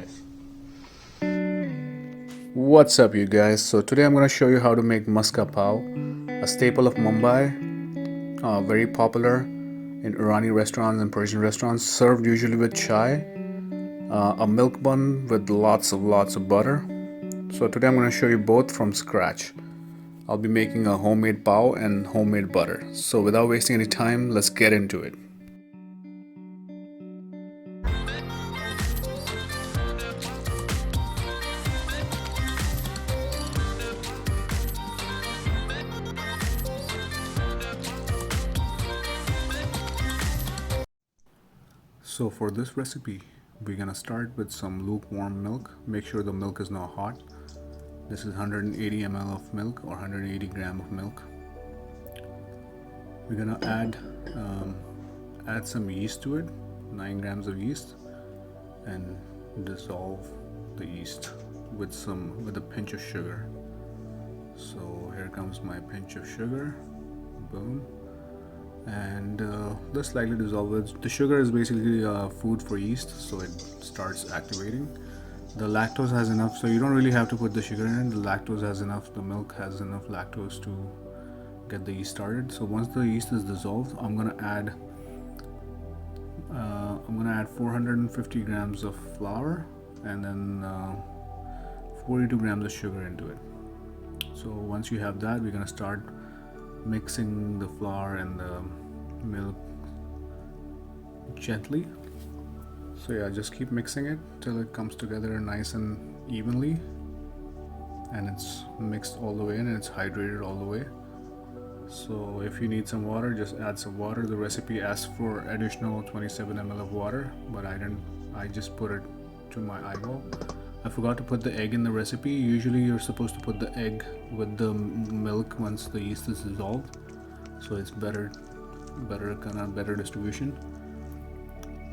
it. What's up, you guys? So today I'm going to show you how to make MASKA PAV, a staple of Mumbai, very popular in Irani restaurants and Persian restaurants, served usually with chai, a milk bun with lots of butter. So today I'm going to show you both from scratch. I'll be making a homemade pav and homemade butter. So without wasting any time, let's get into it. So for this recipe, we're gonna start with some lukewarm milk. Make sure the milk is not hot. This is 180 ml of milk or 180 gram of milk. We're gonna add some yeast to it, 9 grams of yeast, and dissolve the yeast with a pinch of sugar. So here comes my pinch of sugar. Boom. And let's slightly dissolve it. The sugar is basically food for yeast, so it starts activating. The lactose has enough, so you don't really have to put the sugar in. The lactose has enough, the milk has enough lactose to get the yeast started. So once the yeast is dissolved, I'm gonna add 450 grams of flour and then 42 grams of sugar into it. So once you have that, we're gonna start mixing the flour and the milk gently. So yeah, just keep mixing it till it comes together nice and evenly, and it's mixed all the way in and it's hydrated all the way. So if you need some water, just add some water. The recipe asks for additional 27 ml of water, but I just put it to my eyeball. I forgot to put the egg in the recipe. Usually you're supposed to put the egg with the milk once the yeast is dissolved, so it's better distribution,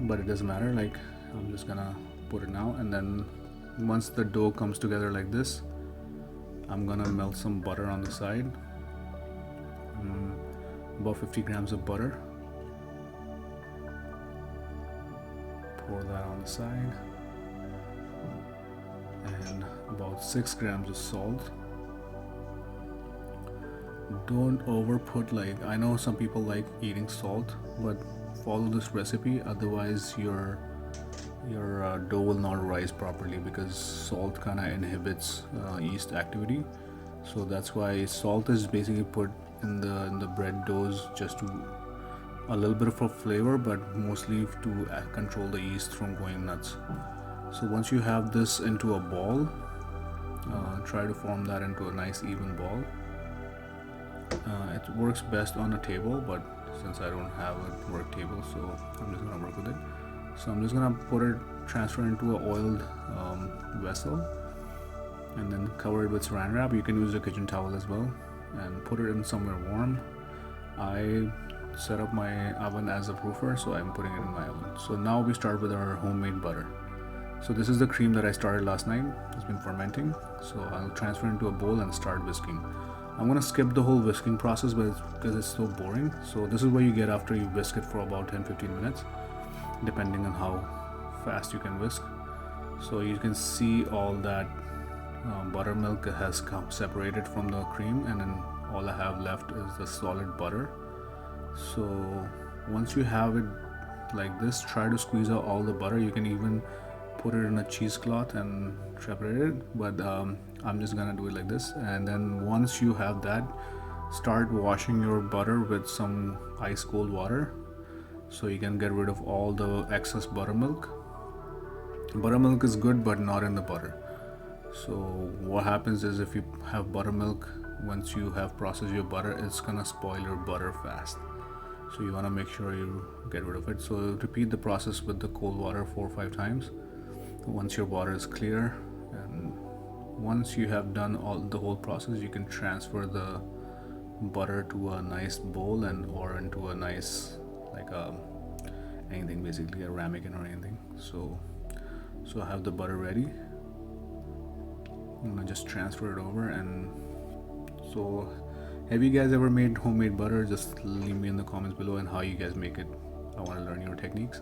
but it doesn't matter. Like, I'm just gonna put it now, and then once the dough comes together like this, I'm gonna melt some butter on the side, about 50 grams of butter. Pour that on the side, and about 6 grams of salt. Don't over put, like, I know some people like eating salt, but follow this recipe, otherwise your dough will not rise properly, because salt kind of inhibits yeast activity. So that's why salt is basically put in the bread doughs, just to a little bit of a flavor, but mostly to control the yeast from going nuts. So once you have this into a ball, try to form that into a nice even ball. It works best on a table, but since I don't have a work table, so I'm just gonna work with it. So I'm just gonna transfer into an oiled vessel, and then cover it with saran wrap. You can use a kitchen towel as well, and put it in somewhere warm. I set up my oven as a proofer, so I'm putting it in my oven. So now we start with our homemade butter. So this is the cream that I started last night. It's been fermenting, so I'll transfer into a bowl and start whisking. I'm gonna skip the whole whisking process, because it's so boring. So this is what you get after you whisk it for about 10-15 minutes, depending on how fast you can whisk. So you can see all that buttermilk has come separated from the cream, and then all I have left is the solid butter. So once you have it like this, try to squeeze out all the butter. You can even put it in a cheesecloth and separate it, but I'm just gonna do it like this. And then once you have that, start washing your butter with some ice cold water, so you can get rid of all the excess buttermilk. Buttermilk is good, but not in the butter. So what happens is, if you have buttermilk, once you have processed your butter, it's gonna spoil your butter fast. So you wanna make sure you get rid of it. So repeat the process with the cold water 4 or 5 times. Once your water is clear, and once you have done the whole process, you can transfer the butter to a nice bowl, or into a nice, like anything, basically a ramekin or anything. So I have the butter ready. I'm gonna just transfer it over. And so, have you guys ever made homemade butter? Just leave me in the comments below, and how you guys make it. I want to learn your techniques.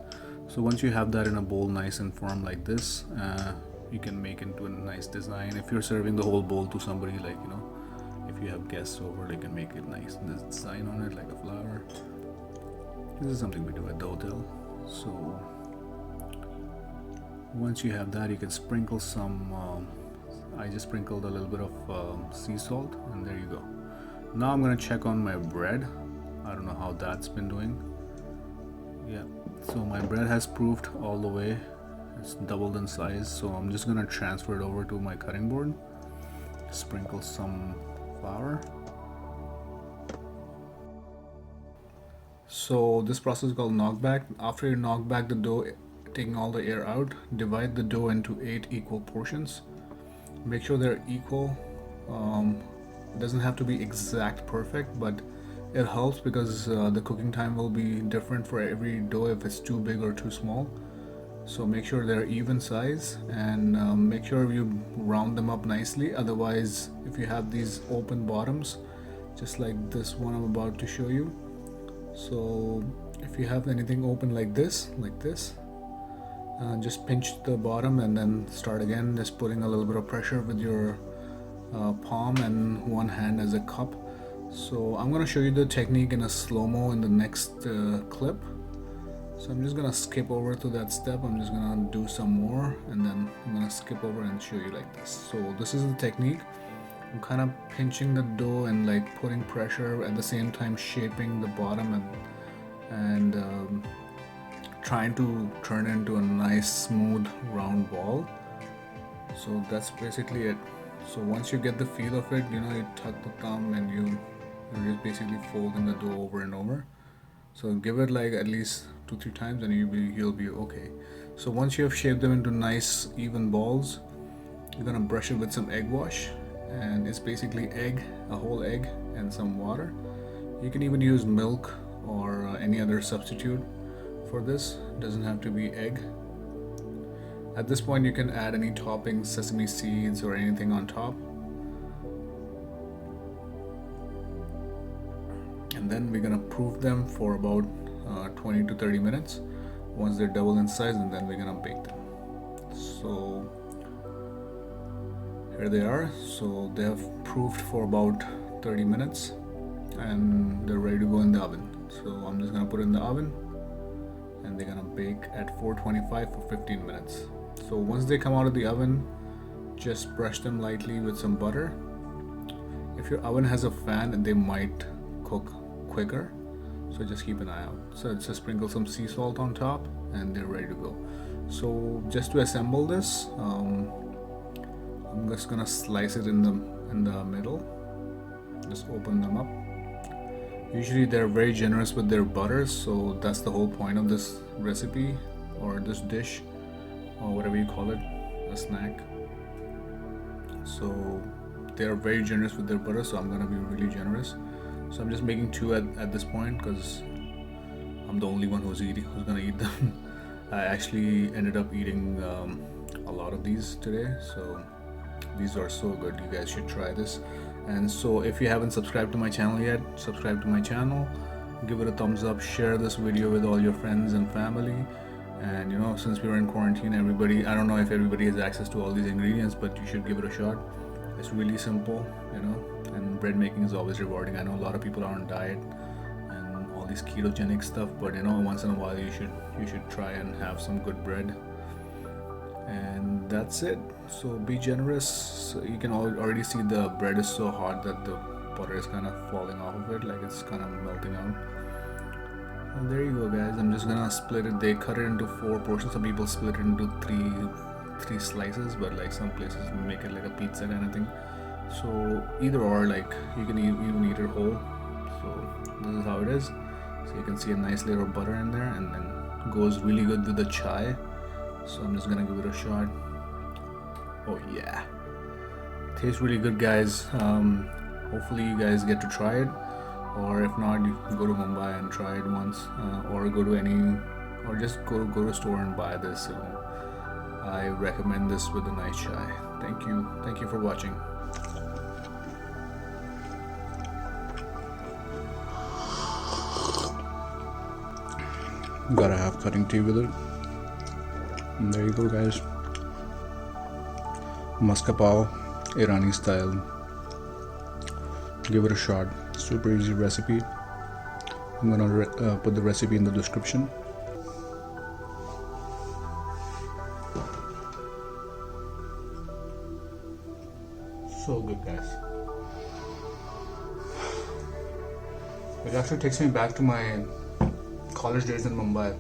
So once you have that in a bowl nice and firm like this, you can make into a nice design. If you're serving the whole bowl to somebody, like, you know, if you have guests over, they can make it nice. There's a design on it like a flower. This is something we do at the hotel. So once you have that, you can sprinkle some I just sprinkled a little bit of sea salt, and there you go. Now I'm gonna check on my bread. I don't know how that's been doing. Yeah, so my bread has proofed all the way. It's doubled in size, so I'm just gonna transfer it over to my cutting board. Sprinkle some flour. So this process is called knockback. After you knock back the dough, taking all the air out, divide the dough into 8 equal portions. Make sure they're equal. It doesn't have to be exact perfect, but it helps because the cooking time will be different for every dough if it's too big or too small. So make sure they're even size, and make sure you round them up nicely. Otherwise, if you have these open bottoms, just like this one I'm about to show you, so if you have anything open like this, just pinch the bottom and then start again, just putting a little bit of pressure with your palm and one hand as a cup. So I'm going to show you the technique in a slow-mo in the next clip. So I'm just going to skip over to that step. I'm just going to do some more, and then I'm going to skip over and show you like this. So this is the technique. I'm kind of pinching the dough and like putting pressure at the same time, shaping the bottom and trying to turn it into a nice smooth round ball. So that's basically it. So once you get the feel of it, you know, you tuck the thumb and you're just basically folding the dough over and over. So give it like at least 2-3 times and you'll be okay. So once you have shaped them into nice even balls, you're gonna brush it with some egg wash, and it's basically egg, a whole egg and some water. You can even use milk or any other substitute for this. It doesn't have to be egg. At this point you can add any toppings, sesame seeds or anything on top. And then we're gonna proof them for about 20 to 30 minutes once they're double in size, and then we're gonna bake them. So here they are. So they have proofed for about 30 minutes and they're ready to go in the oven. So I'm just gonna put it in the oven, and they're gonna bake at 425 for 15 minutes. So once they come out of the oven, just brush them lightly with some butter. If your oven has a fan, they might cook quicker, so just keep an eye out. So just sprinkle some sea salt on top and they're ready to go. So just to assemble this, I'm just gonna slice it in the middle. Just open them up. Usually they're very generous with their butter, so that's the whole point of this recipe or this dish or whatever you call it, a snack. So they're very generous with their butter, so I'm gonna be really generous. So I'm just making 2 at this point because I'm the only one who's gonna eat them. I actually ended up eating a lot of these today, so these are so good. You guys should try this. And so if you haven't subscribed to my channel yet, subscribe to my channel, give it a thumbs up, share this video with all your friends and family. And you know, since we're in quarantine, I don't know if everybody has access to all these ingredients, but you should give it a shot. It's really simple, you know, and bread making is always rewarding. I know a lot of people are on diet and all these ketogenic stuff, but you know, once in a while you should try and have some good bread. And that's it. So be generous. So you can already see the bread is so hot that the butter is kind of falling off of it, like it's kind of melting out. And there you go, guys. I'm just gonna split it. They cut it into 4 portions. Some people split it into three slices, but like some places make it like a pizza kind of thing. So either or, like you can even eat it whole. So this is how it is. So you can see a nice layer of butter in there, and then goes really good with the chai. So I'm just gonna give it a shot. Oh yeah, tastes really good, guys. Hopefully you guys get to try it, or if not, you can go to Mumbai and try it once, or just go to a store and buy this. So I recommend this with a nice chai. Thank you for watching. Gotta have cutting tea with it. And there you go, guys. Maska pav, Irani style. Give it a shot. Super easy recipe. I'm gonna put the recipe in the description. So good, guys. It actually takes me back to my college days in Mumbai,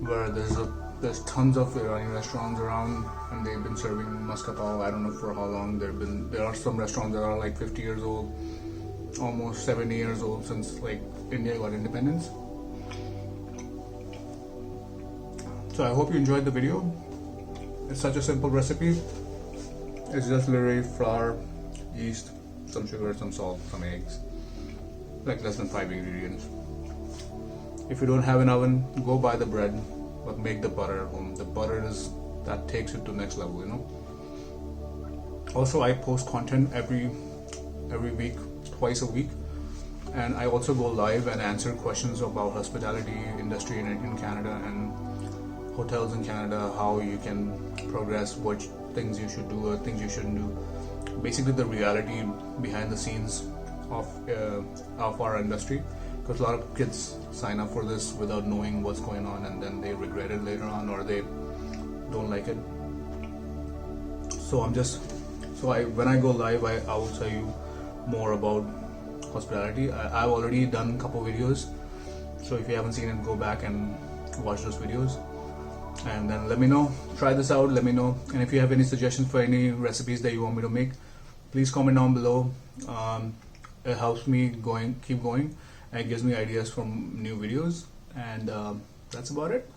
where there's tons of Iranian restaurants around, and they've been serving maska pav. I don't know for how long. There are some restaurants that are like 50 years old, almost 70 years old since like India got independence. So I hope you enjoyed the video. It's such a simple recipe. It's just literally flour, yeast, some sugar, some salt, some eggs, like less than 5 ingredients. If you don't have an oven, go buy the bread, but make the butter at home. The butter that takes it to next level, you know. Also, I post content every week, twice a week, and I also go live and answer questions about hospitality industry in Canada and hotels in Canada, how you can progress, what things you should do or things you shouldn't do. Basically, the reality behind the scenes of our industry. Because a lot of kids sign up for this without knowing what's going on, and then they regret it later on, or they don't like it. So when I go live, I will tell you more about hospitality. I've already done a couple videos, so if you haven't seen it, go back and watch those videos, and then let me know. Try this out, let me know. And if you have any suggestions for any recipes that you want me to make, please comment down below. It helps me keep going, and it gives me ideas from new videos. And that's about it.